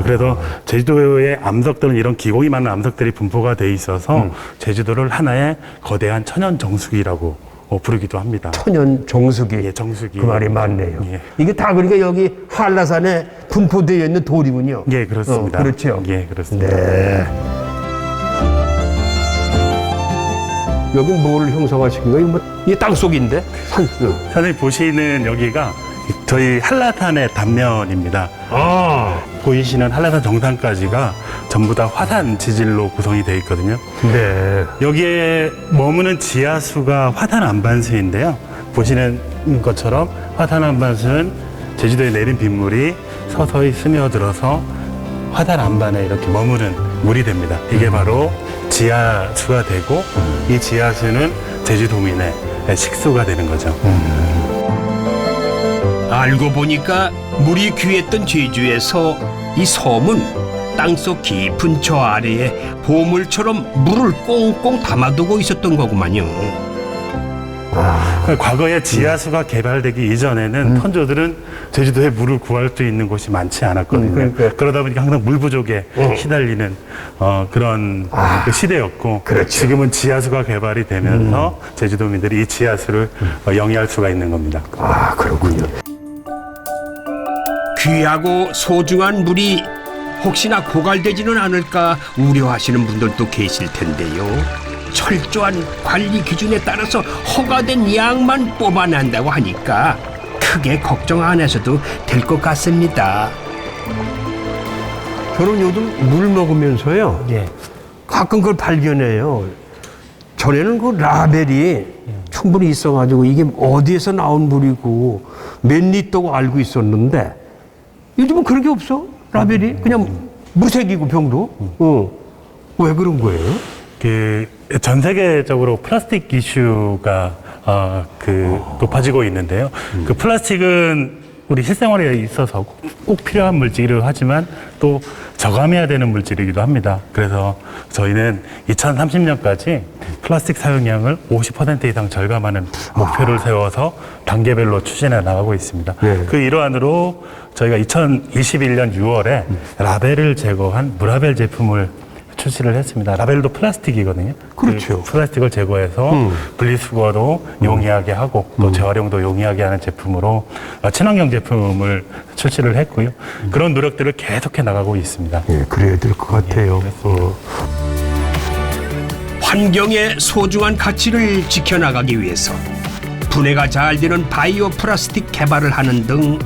그래서 제주도의 암석들은 이런 기공이 많은 암석들이 분포가 돼 있어서 제주도를 하나의 거대한 천연 정수기라고 부르기도 합니다. 천연 정수기. 예, 정수기. 그 말이 맞네요. 예. 이게 다 그러니까 여기 한라산에 분포되어 있는 돌이군요. 예, 그렇습니다. 그렇죠. 예, 그렇습니다. 네. 여긴 뭐를 형성하신 거예요? 이게 땅속인데? 선생님 보시는 여기가 저희 한라산의 단면입니다. 보이시는 한라산 정상까지가 전부 다 화산 지질로 구성이 되어 있거든요. 네. 여기에 머무는 지하수가 화산 안반수인데요. 보시는 것처럼 화산 안반수는 제주도에 내린 빗물이 서서히 스며들어서 화산 안반에 이렇게 머무는 물이 됩니다. 이게 바로 지하수가 되고 이 지하수는 제주도민의 식수가 되는 거죠. 알고 보니까 물이 귀했던 제주에서 이 섬은 땅속 깊은 저 아래에 보물처럼 물을 꽁꽁 담아두고 있었던 거구만요. 과거에 지하수가 개발되기 이전에는 선조들은 제주도에 물을 구할 수 있는 곳이 많지 않았거든요. 그러다 보니까 항상 물 부족에 시달리는 그런 그 시대였고 지금은 지하수가 개발이 되면서 제주도민들이 이 지하수를 영위할 수가 있는 겁니다. 그렇군요. 귀하고 소중한 물이 혹시나 고갈되지는 않을까 우려하시는 분들도 계실 텐데요. 철저한 관리 기준에 따라서 허가된 양만 뽑아낸다고 하니까 크게 걱정 안 하셔도 될 것 같습니다. 저는 요즘 물 먹으면서요. 가끔 그걸 발견해요. 전에는 그 라벨이 충분히 있어가지고 이게 어디에서 나온 물이고 몇 리터고 알고 있었는데 요즘은 그런 게 없어. 라벨이 그냥 무색이고 병도. 왜 그런 거예요? 전 세계적으로 플라스틱 이슈가 높아지고 있는데요. 그 플라스틱은 우리 실생활에 있어서 꼭 필요한 물질이기도 하지만 또 저감해야 되는 물질이기도 합니다. 그래서 저희는 2030년까지 플라스틱 사용량을 50% 이상 절감하는 목표를 세워서 단계별로 추진해 나가고 있습니다. 그 일환으로 저희가 2021년 6월에 라벨을 제거한 무라벨 제품을 출시를 했습니다. 라벨도 플라스틱이거든요. 그렇죠. 그 플라스틱을 제거해서 분리수거도 용이하게 하고 또 재활용도 용이하게 하는 제품으로 친환경 제품을 출시를 했고요. 그런 노력들을 계속해 나가고 있습니다. 예, 그래야 될 것 같아요. 환경의 소중한 가치를 지켜나가기 위해서 분해가 잘 되는 바이오 플라스틱 개발을 하는 등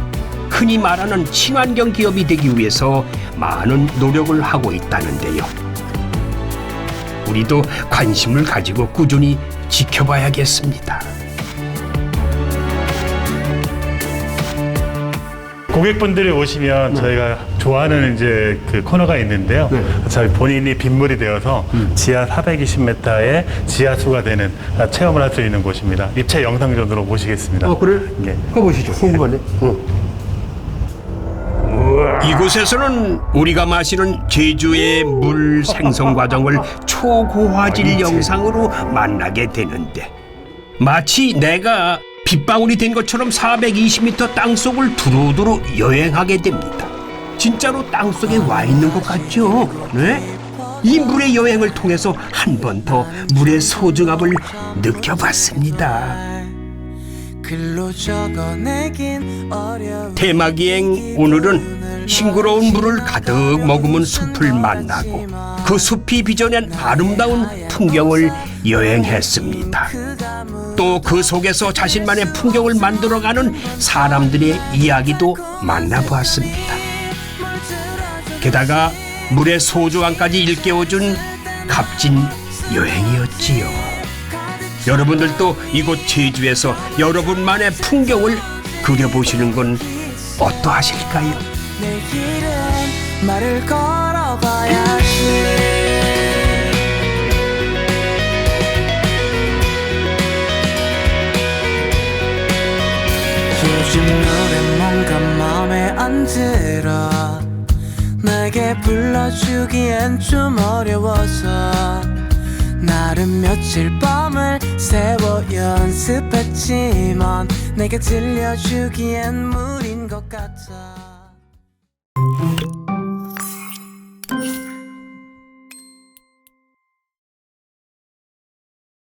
흔히 말하는 친환경 기업이 되기 위해서 많은 노력을 하고 있다는데요. 우리도 관심을 가지고 꾸준히 지켜봐야겠습니다. 고객분들이 오시면 저희가 좋아하는 이제 그 코너가 있는데요. 저희 본인이 빗물이 되어서 지하 420m의 지하수가 되는 체험을 할 수 있는 곳입니다. 입체 영상전으로 모시겠습니다. 그래? 네. 가보시죠. 궁금하네. 이곳에서는 우리가 마시는 제주의 물 생성 과정을 초고화질 영상으로 만나게 되는데 마치 내가 빗방울이 된 것처럼 420m 땅속을 두루두루 여행하게 됩니다. 진짜로 땅속에 와 있는 것 같죠? 네? 이 물의 여행을 통해서 한 번 더 물의 소중함을 느껴봤습니다. 대마기행 오늘은 싱그러운 물을 가득 머금은 숲을 만나고 그 숲이 빚어낸 아름다운 풍경을 여행했습니다. 또 그 속에서 자신만의 풍경을 만들어가는 사람들의 이야기도 만나보았습니다. 게다가 물의 소중함까지 일깨워준 값진 여행이었지요. 여러분들도 이곳 제주에서 여러분만의 풍경을 그려보시는 건 어떠하실까요? 말을 걸어봐야지. 요즘 노래 뭔가 맘에 안 들어. 내게 불러주기엔 좀 어려워서 나름 며칠 밤을 새워 연습했지만 내게 들려주기엔 무리인 것 같아.